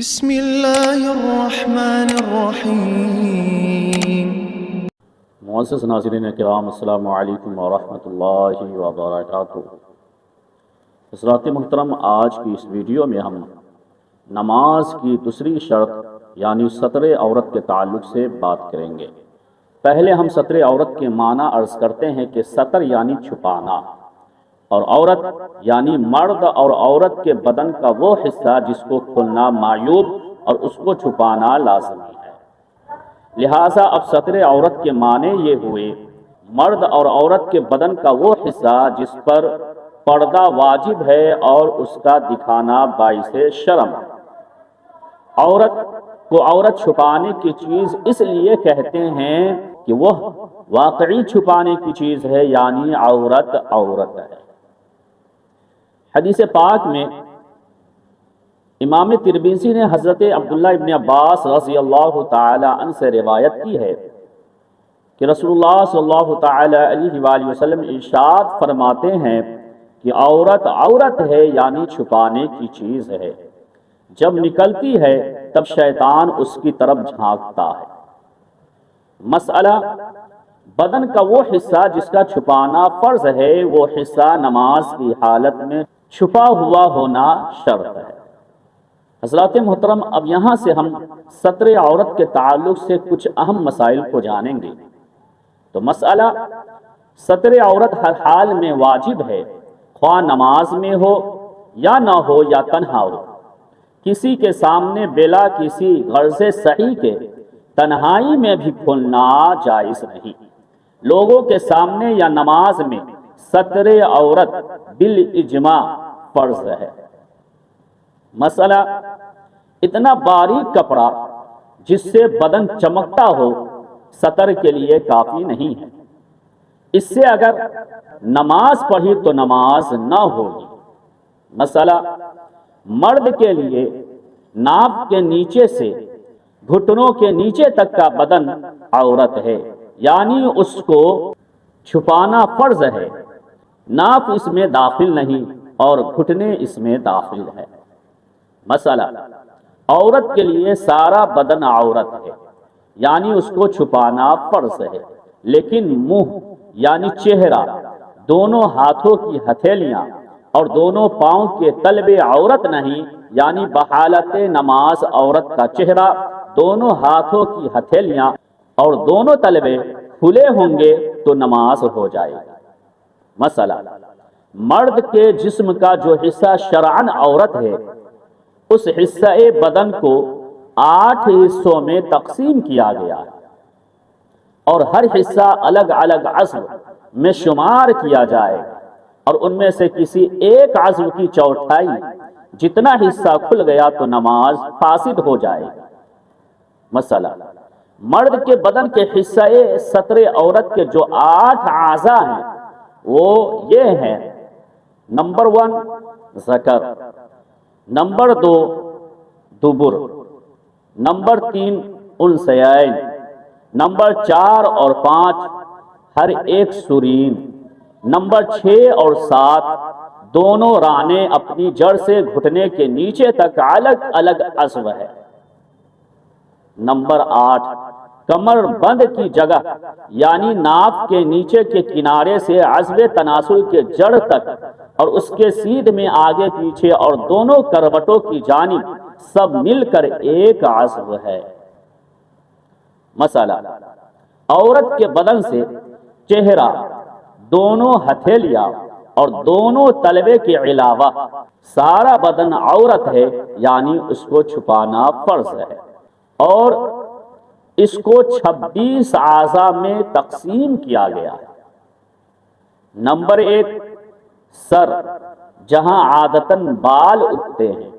بسم اللہ الرحمن الرحیم۔ معزز ناظرین کرام، السلام علیکم ورحمۃ اللہ وبرکاتہ۔ حضرات محترم، آج کی اس ویڈیو میں ہم نماز کی دوسری شرط یعنی ستر عورت کے تعلق سے بات کریں گے۔ پہلے ہم ستر عورت کے معنی عرض کرتے ہیں کہ ستر یعنی چھپانا، اور عورت یعنی مرد اور عورت کے بدن کا وہ حصہ جس کو کھلنا معیوب اور اس کو چھپانا لازمی ہے۔ لہٰذا اب ستر عورت کے معنی یہ ہوئے مرد اور عورت کے بدن کا وہ حصہ جس پر پردہ واجب ہے اور اس کا دکھانا باعث شرم ہے۔ عورت کو عورت چھپانے کی چیز اس لیے کہتے ہیں کہ وہ واقعی چھپانے کی چیز ہے، یعنی عورت عورت ہے۔ حدیث پاک میں امام ترمذی نے حضرت عبداللہ ابن عباس رضی اللہ تعالی عنہ سے روایت کی ہے کہ رسول اللہ صلی اللہ تعالی علیہ وآلہ وسلم ارشاد فرماتے ہیں کہ عورت عورت ہے یعنی چھپانے کی چیز ہے، جب نکلتی ہے تب شیطان اس کی طرف جھانکتا ہے۔ مسئلہ بدن کا وہ حصہ جس کا چھپانا فرض ہے، وہ حصہ نماز کی حالت میں چھپا ہوا ہونا شرط ہے۔ حضرات محترم، اب یہاں سے ہم ستر عورت کے تعلق سے کچھ اہم مسائل کو جانیں گے۔ تو مسئلہ ستر عورت ہر حال میں واجب ہے، خواہ نماز میں ہو یا نہ ہو یا تنہا ہو۔ کسی کے سامنے بلا کسی غرض صحیح کے تنہائی میں بھی کھلنا جائز نہیں۔ لوگوں کے سامنے یا نماز میں ستر عورت بالاجماع فرض ہے۔ مسئلہ اتنا باریک کپڑا جس سے بدن چمکتا ہو ستر کے لیے کافی نہیں ہے، اس سے اگر نماز پڑھی تو نماز نہ ہوگی۔ مسئلہ مرد کے لیے ناف کے نیچے سے گھٹنوں کے نیچے تک کا بدن عورت ہے، یعنی اس کو چھپانا فرض ہے۔ ناف اس میں داخل نہیں اور گھٹنے اس میں داخل ہے۔ مسئلہ عورت کے لیے سارا بدن عورت ہے، یعنی اس کو چھپانا فرض ہے، لیکن منہ یعنی چہرہ، دونوں ہاتھوں کی ہتھیلیاں اور دونوں پاؤں کے تلوے عورت نہیں، یعنی بحالت نماز عورت کا چہرہ، دونوں ہاتھوں کی ہتھیلیاں اور دونوں تلوے کھلے ہوں گے تو نماز ہو جائے گی۔ مسئلہ مرد کے جسم کا جو حصہ شرعاً عورت ہے، اس حصہ بدن کو 8 حصوں میں تقسیم کیا گیا ہے، اور ہر حصہ الگ الگ عضو میں شمار کیا جائے گا، اور ان میں سے کسی ایک عضو کی چوتھائی جتنا حصہ کھل گیا تو نماز فاسد ہو جائے گی۔ مسئلہ مرد کے بدن کے حصہ ستر عورت کے جو 8 اعضاء ہیں وہ یہ ہیں: نمبر 1 ذکر، نمبر 2 دبر، نمبر 3 انثیین، نمبر 4 اور 5 ہر ایک سرین، نمبر 6 اور 7 دونوں رانے اپنی جڑ سے گھٹنے کے نیچے تک الگ الگ عضو ہے۔ نمبر 8 کمر بند کی جگہ یعنی ناف کے نیچے کے کنارے سے عضو تناسل کے جڑ تک اور اس کے سیدھ میں آگے پیچھے اور دونوں کروٹوں کی جانب سب مل کر ایک عضو ہے۔ مسئلہ عورت کے بدن سے چہرہ، دونوں ہتھیلیاں اور دونوں تلوے کے علاوہ سارا بدن عورت ہے، یعنی اس کو چھپانا فرض ہے، اور اس کو 26 اعضاء میں تقسیم کیا گیا ہے۔ نمبر 1 سر، جہاں عادتاً بال اٹھتے ہیں۔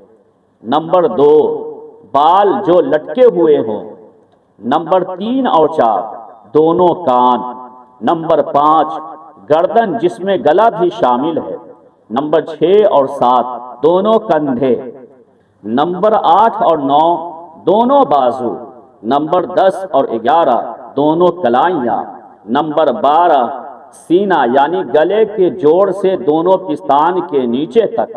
نمبر 2 بال جو لٹکے ہوئے ہوں۔ نمبر 3 اور 4 دونوں کان۔ نمبر 5 گردن جس میں گلا بھی شامل ہے۔ نمبر 6 اور 7 دونوں کندھے۔ نمبر 8 اور 9 دونوں بازو۔ نمبر 10 اور 11 دونوں کلائیاں۔ نمبر 12 سینہ یعنی گلے کے جوڑ سے دونوں پستان کے نیچے تک۔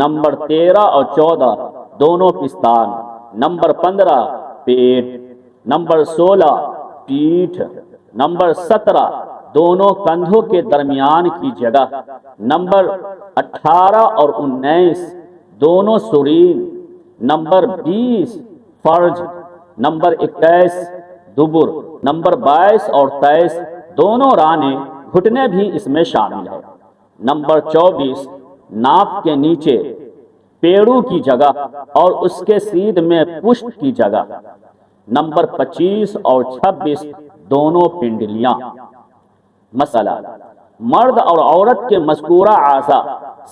نمبر 13 اور 14 دونوں پستان۔ نمبر 15 پیٹ، نمبر 16 پیٹھ، نمبر 17 دونوں کندھوں کے درمیان کی جگہ، نمبر 18 اور 19 دونوں سرین، نمبر 20 فرج، نمبر 21 دبر، نمبر 22 اور 23 دونوں رانے، گھٹنے بھی اس میں شامل ہے، نمبر 24 ناف کے نیچے پیڑوں کی جگہ اور اس کے سیدھ میں پشت کی جگہ، نمبر 25 اور 26 دونوں پنڈلیاں۔ مسئلہ، مرد اور عورت کے مذکورہ اعضاء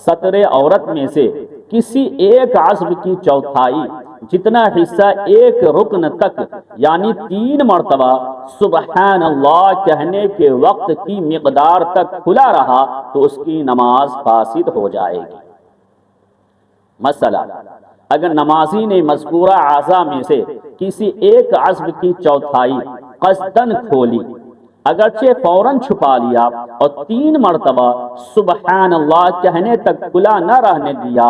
سطر عورت میں سے کسی ایک عضو کی چوتھائی جتنا حصہ ایک رکن تک یعنی 3 مرتبہ سبحان اللہ کہنے کے وقت کی مقدار تک کھلا رہا تو اس کی نماز فاسد ہو جائے گی۔ مسئلہ، اگر نمازی نے مذکورہ اعضاء میں سے کسی ایک عضو کی چوتھائی قصداً کھولی، اگرچہ فوراً چھپا لیا اور 3 مرتبہ سبحان اللہ کہنے تک کھلا نہ رہنے دیا،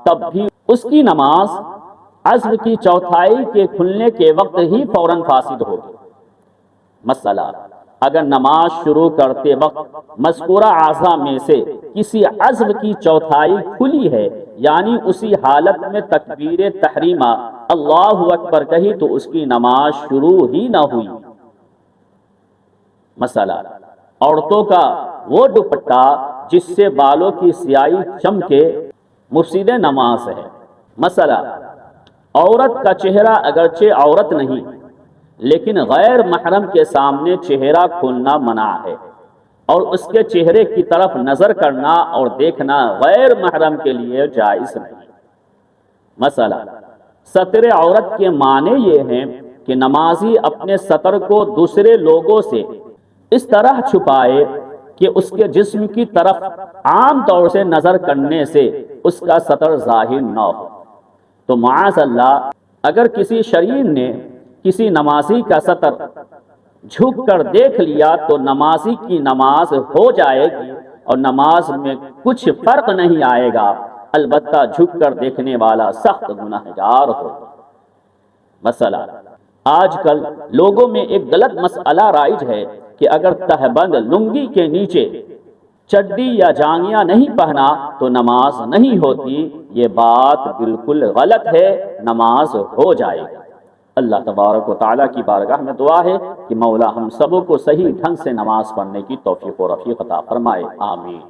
تب بھی اس کی نماز عضو کی چوتھائی کے کھلنے کے وقت ہی فوراً فاسد ہوگی۔ مسئلہ، اگر نماز شروع کرتے وقت مذکورہ اعضاء میں سے کسی عضو کی چوتھائی کھلی ہے یعنی اسی حالت میں تکبیر تحریمہ اللہ اکبر کہی تو اس کی نماز شروع ہی نہ ہوئی۔ مسئلہ، عورتوں کا وہ دوپٹہ جس سے بالوں کی سیاہی چمکے مفسد نماز ہے۔ مسئلہ، عورت کا چہرہ اگرچہ عورت نہیں لیکن غیر محرم کے سامنے چہرہ کھولنا منع ہے اور اس کے چہرے کی طرف نظر کرنا اور دیکھنا غیر محرم کے لیے جائز نہیں۔ مسئلہ، ستر عورت کے معنی یہ ہیں کہ نمازی اپنے سطر کو دوسرے لوگوں سے اس طرح چھپائے کہ اس کے جسم کی طرف عام طور سے نظر کرنے سے اس کا سطر ظاہر نہ ہو۔ تو معاذ اللہ اگر کسی شریر نے کسی نمازی کا سطر جھک کر دیکھ لیا تو نمازی کی نماز ہو جائے گی اور نماز میں کچھ فرق نہیں آئے گا، البتہ جھک کر دیکھنے والا سخت گنہگار ہو۔ مسئلہ، آج کل لوگوں میں ایک غلط مسئلہ رائج ہے کہ اگر تہبند لنگی کے نیچے چڈی یا جانگیاں نہیں پہنا تو نماز نہیں ہوتی۔ یہ بات بالکل غلط ہے، نماز ہو جائے گی۔ اللہ تبارک و تعالیٰ کی بارگاہ میں دعا ہے کہ مولا ہم سبوں کو صحیح ڈھنگ سے نماز پڑھنے کی توفیق و رفیق عطا فرمائے، آمین۔